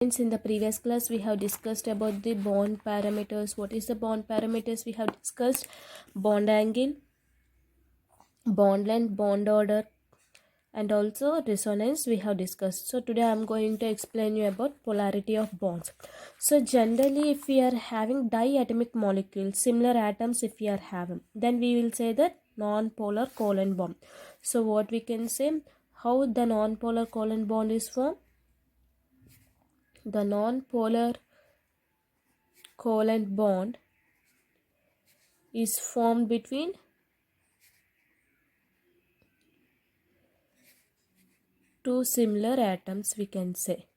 In the previous class, we have discussed about the bond parameters. What is the bond parameters? We have discussed bond angle, bond length, bond order, and also resonance we have discussed. So today I am going to explain you about polarity of bonds. So generally, if we are having diatomic molecules, similar atoms if we are having, then we will say that non-polar covalent bond. So what we can say, how the non-polar covalent bond is formed? The non-polar covalent bond is formed between two similar atoms, we can say.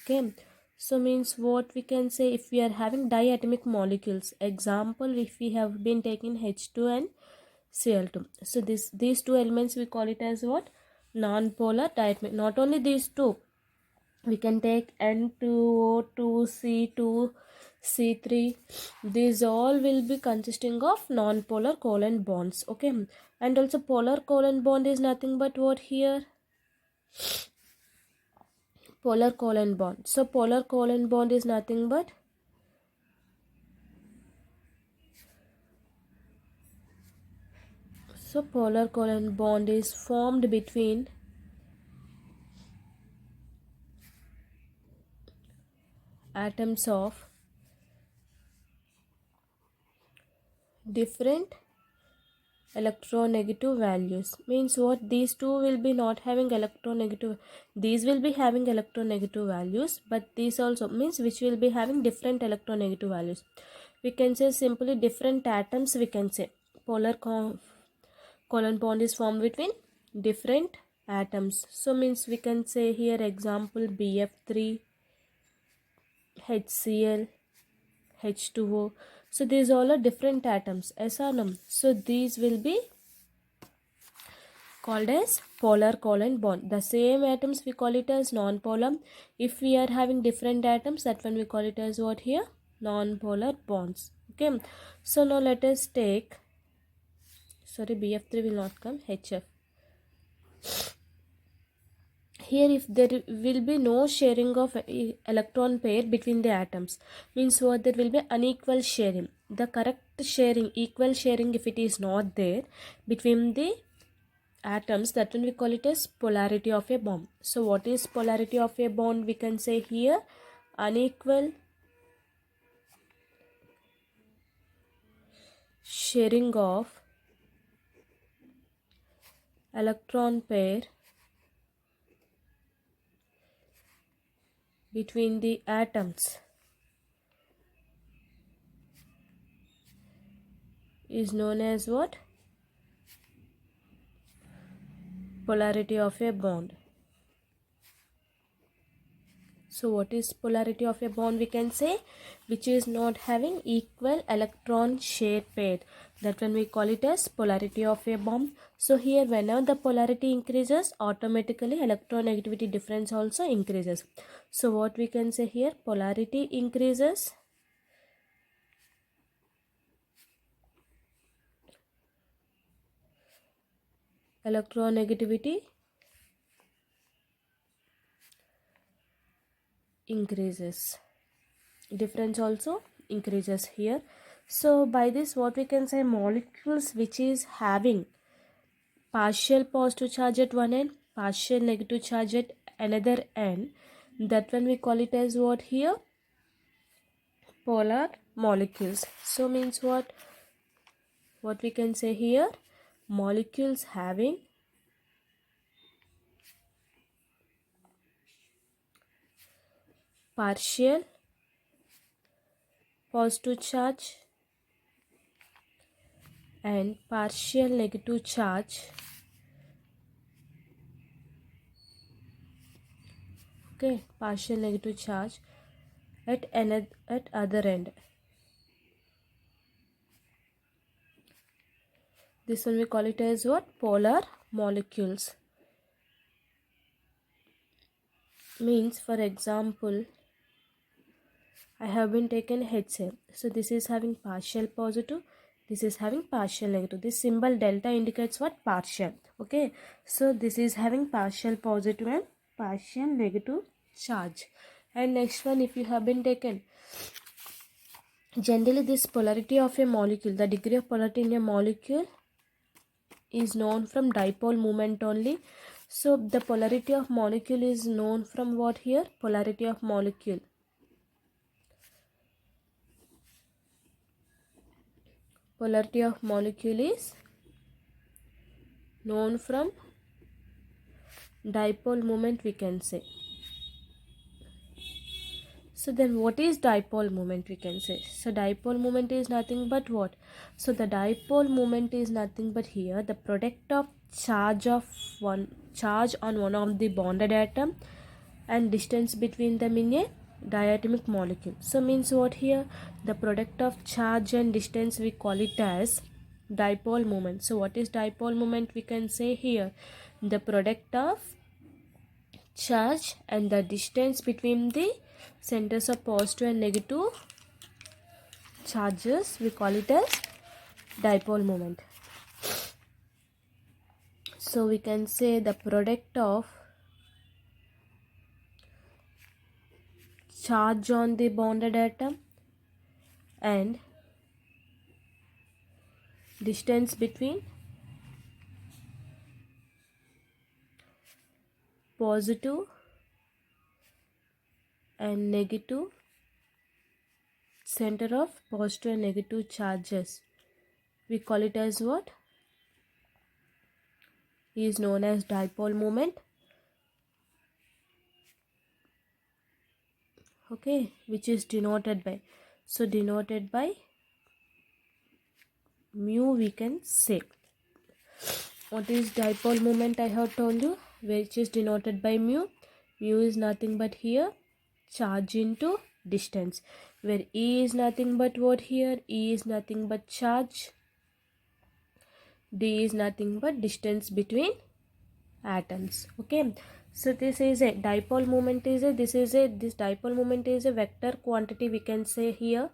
Okay, so means what we can say, if we are having diatomic molecules, example if we have been taking H2 and Cl2, so these two elements we call it as what? Non-polar diatomic. Not only these two, we can take N2O2, C2, C3. These all will be consisting of non-polar covalent bonds. Okay, and also polar covalent bond is nothing but what here? Polar covalent bond. So polar covalent bond is nothing but polar covalent bond is formed between atoms of different electronegative values. Means what? These two will be not having electronegative, these will be having electronegative values, but these also means which will be having different electronegative values. We can say simply different atoms, we can say polar covalent bond is formed between different atoms. So means we can say here example BF3, HCl, H2O. So these all are different atoms, yes or no? So these will be called as polar covalent bond. The same atoms we call it as non-polar. If we are having different atoms, that one we call it as what here? Non-polar bonds. Okay. So now let us take, sorry, BF3 will not come, HF. Here if there will be no sharing of electron pair between the atoms, means what? There will be unequal sharing. The correct sharing, equal sharing, if it is not there between the atoms, that one we call it as polarity of a bond. So what is polarity of a bond? We can say here unequal sharing of electron pair between the atoms is known as what? Polarity of a bond. So what is polarity of a bond? We can say which is not having equal electron share pair. That one we call it as polarity of a bond. So here whenever the polarity increases, automatically electronegativity difference also increases. So what we can say here? Polarity increases, electronegativity increases, difference also increases here. So by this what we can say, molecules which is having partial positive charge at one end, partial negative charge at another end, that one we call it as what here? Polar molecules. So means what? What we can say here? Molecules having partial positive charge and partial negative charge. Okay, partial negative charge at other end. This one we call it as what? Polar molecules. Means for example, I have been taken HCl. So this is having partial positive, this is having partial negative. This symbol delta indicates what? Partial. Okay, so this is having partial positive and partial negative charge. And next one, if you have been taken, generally this polarity of a molecule, the degree of polarity in a molecule is known from dipole moment only. So the polarity of molecule is known from what here? Polarity of molecule. Polarity of molecule is known from dipole moment, we can say. So then what is dipole moment, we can say? So dipole moment is nothing but what? So the dipole moment is nothing but here the product of charge on one of the bonded atom and distance between them in a diatomic molecule. So means what here? The product of charge and distance, we call it as dipole moment. So what is dipole moment, we can say here? The product of charge and the distance between the centers of positive and negative charges, we call it as dipole moment. So we can say the product of charge on the bonded atom and distance between positive and negative center of positive and negative charges, we call it as what? Is known as dipole moment. Okay, which is denoted by, so denoted by mu, we can say. What is dipole moment, I have told you, which is denoted by mu. Mu is nothing but here charge into distance, where E is nothing but what here? E is nothing but charge, D is nothing but distance between atoms. Okay, so this is a dipole moment is a this dipole moment is a vector quantity, we can say here.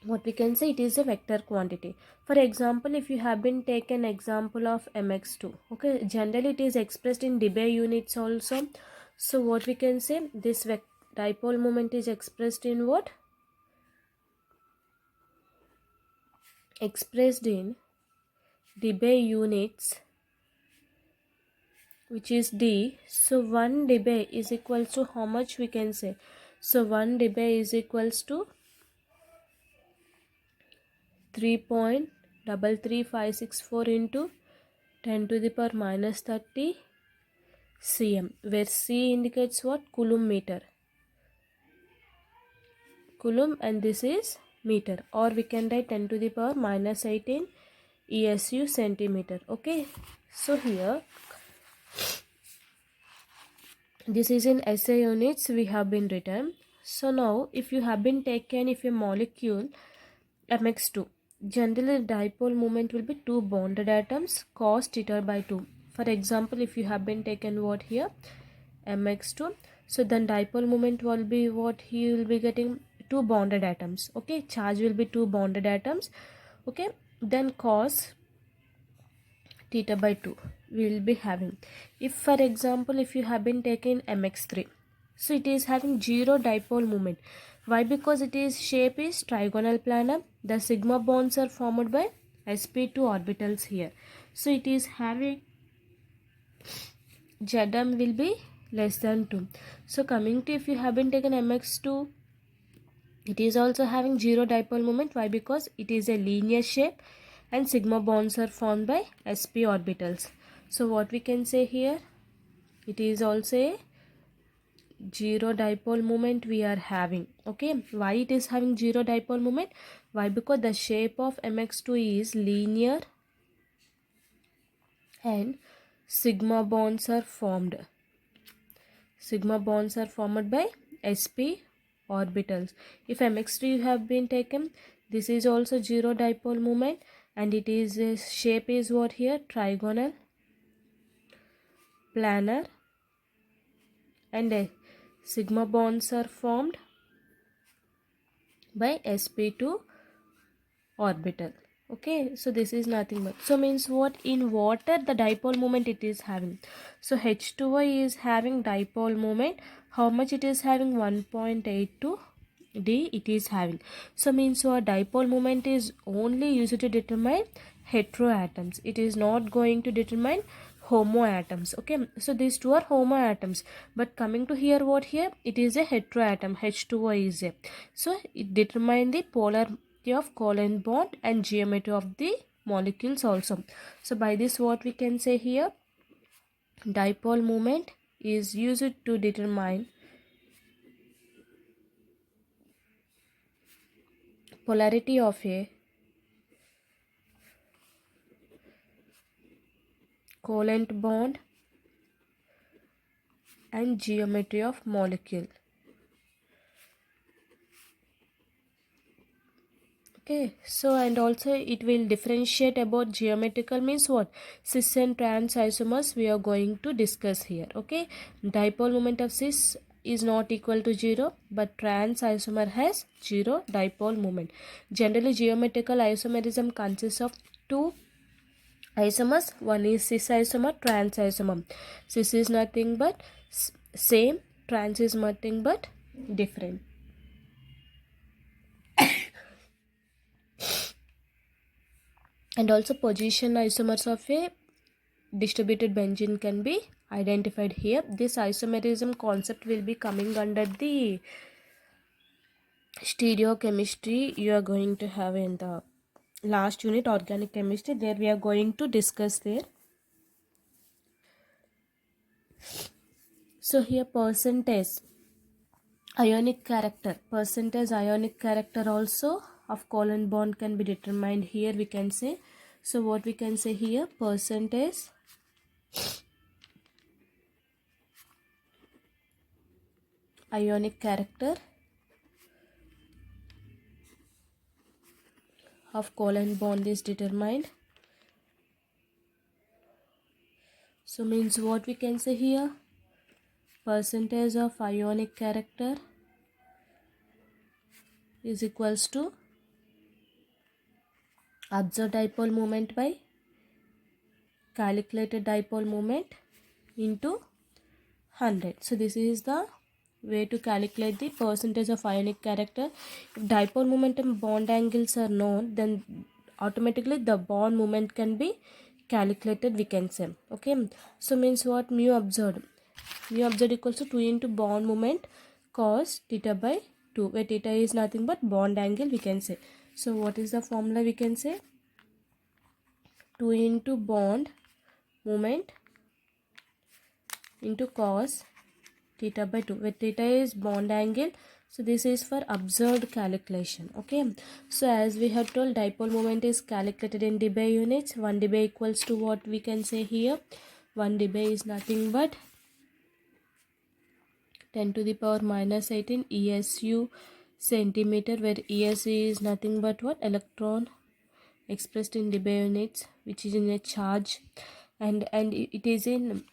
What we can say, it is a vector quantity. For example, if you have been taken example of mx2, okay, generally it is expressed in Debye units also. So what we can say, this dipole moment is expressed in what? Expressed in Debye units, which is D. So 1 Debye is equals to how much, we can say? So 1 Debye is equals to 3.33564 into 10 to the power minus 30 cm, where C indicates what? Coulomb meter. Coulomb, and this is meter, or we can write 10 to the power minus 18 ESU centimeter. Okay, so here this is in SI units we have been written. So now if you have been taken, if a molecule mx2, generally the dipole moment will be two bonded atoms cos theta by 2. For example, if you have been taken what here? mx2, so then dipole moment will be what? He will be getting two bonded atoms. Okay, charge will be two bonded atoms. Okay, then cos theta by 2 we will be having. If for example, if you have been taken mx3, so it is having zero dipole moment. Why? Because it is shape is trigonal planar. The sigma bonds are formed by sp2 orbitals here. So it is having Zm will be less than 2. So coming to, if you have been taken mx2, it is also having zero dipole moment. Why? Because it is a linear shape and sigma bonds are formed by sp orbitals. So what we can say here, it is also a zero dipole moment we are having. Okay, why it is having zero dipole moment? Why? Because the shape of mx2 is linear and sigma bonds are formed. Sigma bonds are formed by sp orbitals. If mx3 have been taken, this is also zero dipole moment, and it is shape is what here? Trigonal planar, and sigma bonds are formed by sp2 orbital. Okay, so this is nothing but, so means what? In water the dipole moment it is having. So H2O is having dipole moment. How much it is having? 1.82 D it is having. So means our dipole moment is only used to determine heteroatoms. It is not going to determine homoatoms. Okay, so these two are homoatoms, but coming to here, what here, it is a heteroatom. H2O is a, so it determine the polarity of covalent bond and geometry of the molecules also. So by this, what we can say here, dipole moment is used to determine polarity of a covalent bond and geometry of molecule. Okay, so and also it will differentiate about geometrical means what, cis and trans isomers we are going to discuss here. Okay, dipole moment of cis is not equal to 0, but trans isomer has 0 dipole moment. Generally geometrical isomerism consists of two isomers. One is cis isomer, trans isomer. Cis is nothing but same, trans is nothing but different. And also position isomers of a distributed benzene can be identified here. This isomerism concept will be coming under the stereochemistry you are going to have in the last unit, organic chemistry. There we are going to discuss there. So here percentage ionic character also of covalent bond can be determined here, we can say. So what we can say here, percentage ionic character of covalent bond is determined. So means what we can say here, percentage of ionic character is equals to observed dipole moment by calculated dipole moment into 100. So this is the way to calculate the percentage of ionic character. If dipole moment and bond angles are known, then automatically the bond moment can be calculated, we can say. Okay, so means what, mu observed equals to 2 into bond moment cos theta by 2, where theta is nothing but bond angle, we can say. So what is the formula, we can say 2 into bond moment into cos theta by 2, where theta is bond angle. So this is for observed calculation. Okay, so as we have told, dipole moment is calculated in debye units. 1 debye equals to what, we can say here, 1 debye is nothing but 10 to the power minus 18 ESU centimeter, where ES is nothing but what, electron expressed in debye units, which is in a charge, and it is in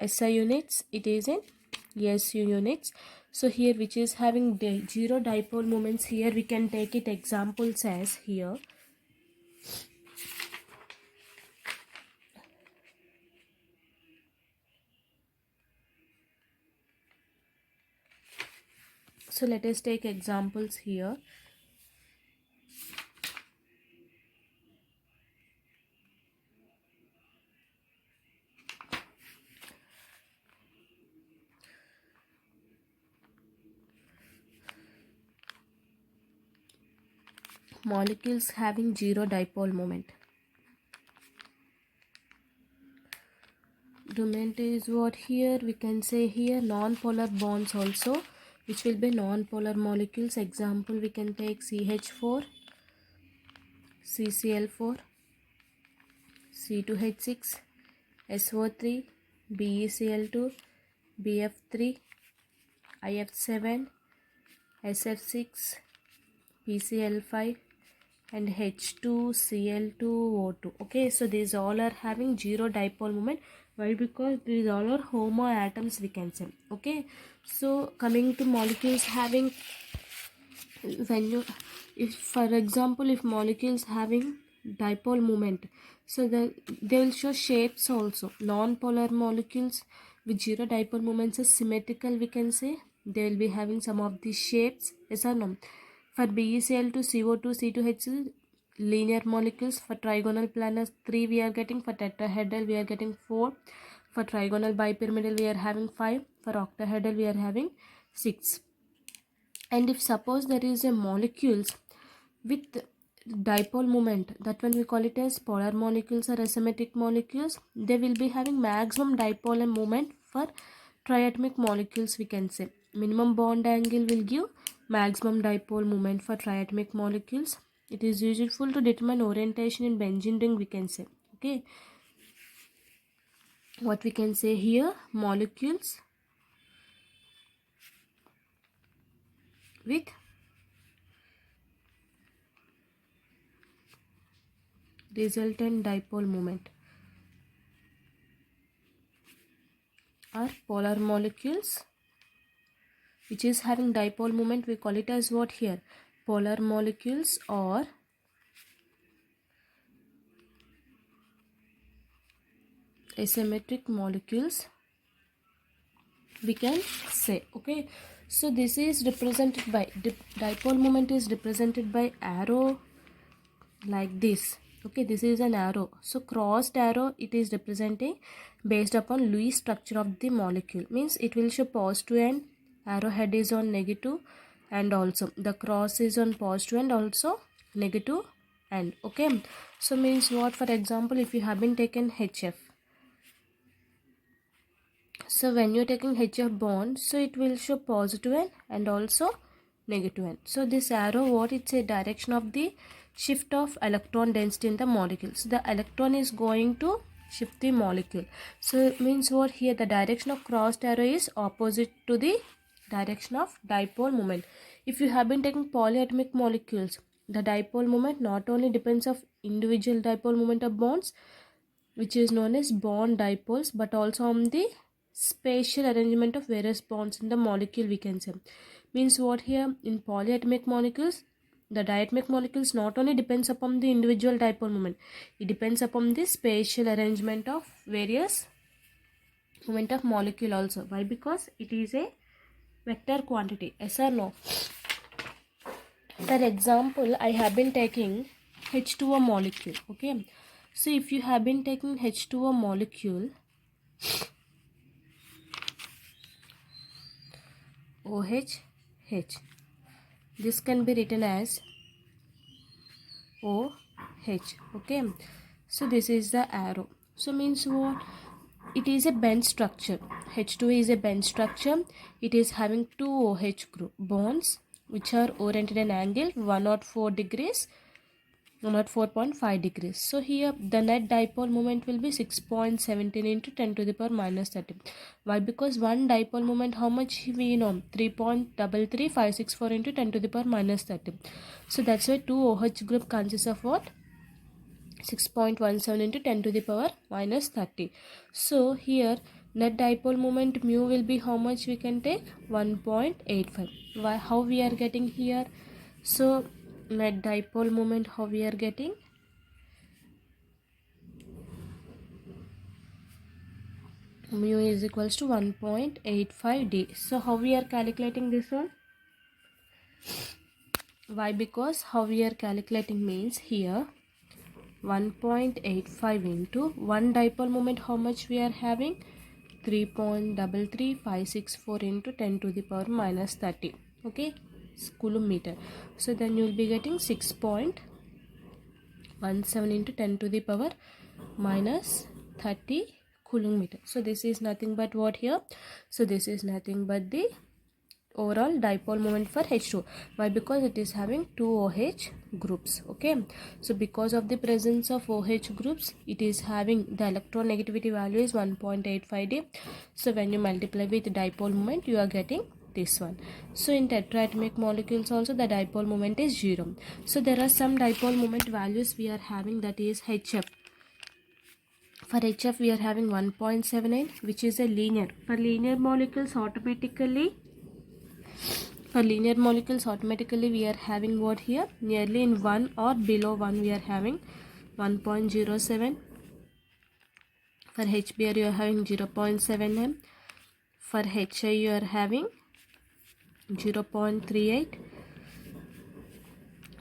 SI units, it is in SU units. So here, which is having zero dipole moments, here we can take it examples as here. So let us take examples here. Molecules having zero dipole moment. Domain is what, here we can say here non-polar bonds also, which will be non-polar molecules. Example, we can take CH4, CCl4, C2H6, SO3, BeCl2, BF3, IF7, SF6, PCl5, and H2Cl2O2. Okay, so these all are having zero dipole moment. Why? Because these all are homoatoms, we can say. Okay, so coming to molecules having, when you, if for example, if molecules having dipole moment, so they will show shapes also. Non-polar molecules with zero dipole moments is symmetrical, we can say. They will be having some of these shapes, yes or no? For BeCl2, CO2, C2H linear molecules. For trigonal planars 3 we are getting. For tetrahedral we are getting 4. For trigonal bipyramidal we are having 5. For octahedral we are having 6. And if suppose there is a molecules with dipole moment, that one we call it as polar molecules or asymmetric molecules. They will be having maximum dipole moment. For triatomic molecules, we can say minimum bond angle will give maximum dipole moment for triatomic molecules. It is useful to determine orientation in benzene ring, we can say. Okay, what we can say here, molecules with resultant dipole moment are polar molecules which is having dipole moment. We call it as what here, polar molecules or asymmetric molecules, we can say. Okay, so this is represented by dipole moment is represented by arrow like this. Okay, this is an arrow. So crossed arrow, it is representing based upon Lewis structure of the molecule, means it will show positive and arrowhead is on negative, and also the cross is on positive and also negative end. Okay, so means what, for example, if you have been taken HF, so when you're taking HF bond, so it will show positive end and also negative end. So this arrow, what, it's a direction of the shift of electron density in the molecule. So the electron is going to shift the molecule. So it means what, here the direction of crossed arrow is opposite to the direction of dipole moment. If you have been taking polyatomic molecules, the dipole moment not only depends of individual dipole moment of bonds, which is known as bond dipoles, but also on the spatial arrangement of various bonds in the molecule, we can say. Means what, here in polyatomic molecules, the diatomic molecules not only depends upon the individual dipole moment, it depends upon the spatial arrangement of various moment of molecule also. Why? Because it is a vector quantity, yes or no? For example, I have been taking H2O molecule. Okay, so if you have been taking H2O molecule, OH, this can be written as OH. Okay, so this is the arrow. So means what, it is a bend structure. H2 is a bend structure. It is having two OH group bonds which are oriented at an angle 104 degrees, 104.5 degrees. So here the net dipole moment will be 6.17 into 10 to the power minus 30. Why? Because one dipole moment, how much we know, 3.33564 into 10 to the power minus 30. So that's why two OH group consists of what, 6.17 into 10 to the power minus 30. So here net dipole moment mu will be how much, we can take 1.85. Why? How we are getting here? So net dipole moment, how we are getting? Mu is equals to 1.85 d. So how we are calculating this one? Why? Because how we are calculating means here 1.85 into one dipole moment, how much we are having, 3.33564 into 10 to the power minus 30. Okay, Coulomb meter. So then you will be getting 6.17 into 10 to the power minus 30 Coulomb meter. So this is nothing but what here? So this is nothing but the overall dipole moment for H2. Why? Because it is having two OH groups. Okay, so because of the presence of OH groups, it is having the electronegativity value is 1.85 d. So when you multiply with dipole moment, you are getting this one. So in tetraatomic molecules also the dipole moment is 0. So there are some dipole moment values we are having, that is HF. For HF we are having 1.79, which is a linear. For linear molecules automatically we are having what here, nearly in 1 or below 1 we are having 1.07. For HBr you are having 0.7 m. For HI you are having 0.38.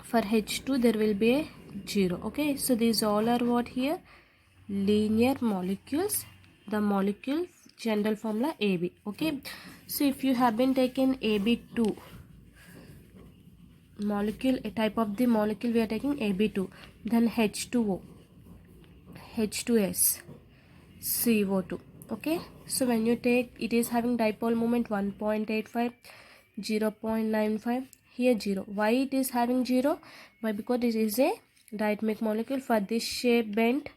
For H2 there will be a 0. Okay, so these all are what here? Linear molecules. The molecule general formula AB. Okay, so if you have been taken AB2 molecule, a type of the molecule we are taking AB2, then H2O, H2S, CO2. Okay, so when you take, it is having dipole moment 1.85, 0.95, here 0. Why it is having 0? Why? Because it is a diatomic molecule for this shape bent,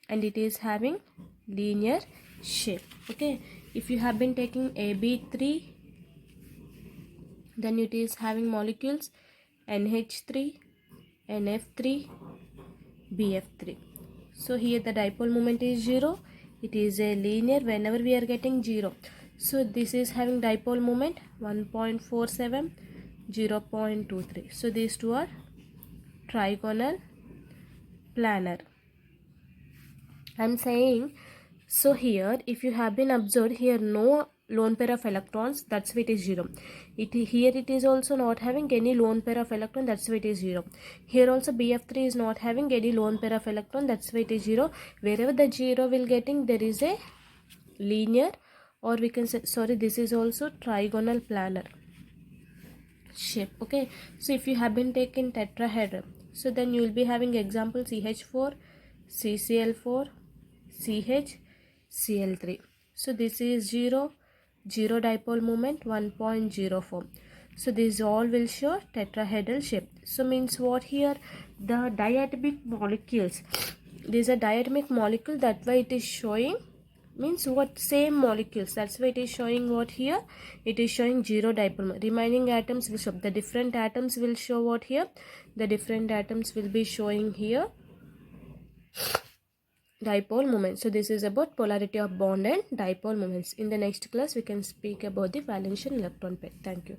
and it is having linear shape. Okay, if you have been taking AB3, then it is having molecules NH3, NF3, BF3. So here the dipole moment is 0. It is a linear whenever we are getting 0. So this is having dipole moment 1.47, 0.23. So these two are trigonal planar. I'm saying, so here if you have been observed, here no lone pair of electrons, that's why it is 0. Here it is also not having any lone pair of electron, that's why it is 0. Here also BF3 is not having any lone pair of electron, that's why it is 0. Wherever the 0 will getting, there is a linear, or we can say, sorry, this is also trigonal planar shape. Okay, so if you have been taken tetrahedron, so then you will be having example CH4, CCl4, CH, Cl3. So this is 0, 0 dipole moment 1.04. So these all will show tetrahedral shape. So means what here? The diatomic molecules. These are diatomic molecule, that why it is showing, means what, same molecules, that's why it is showing what here, it is showing 0 dipole. Remaining atoms will show, the different atoms will show what here, the different atoms will be showing here dipole moment. So this is about polarity of bond and dipole moments. In the next class we can speak about the valence and electron pair. Thank you.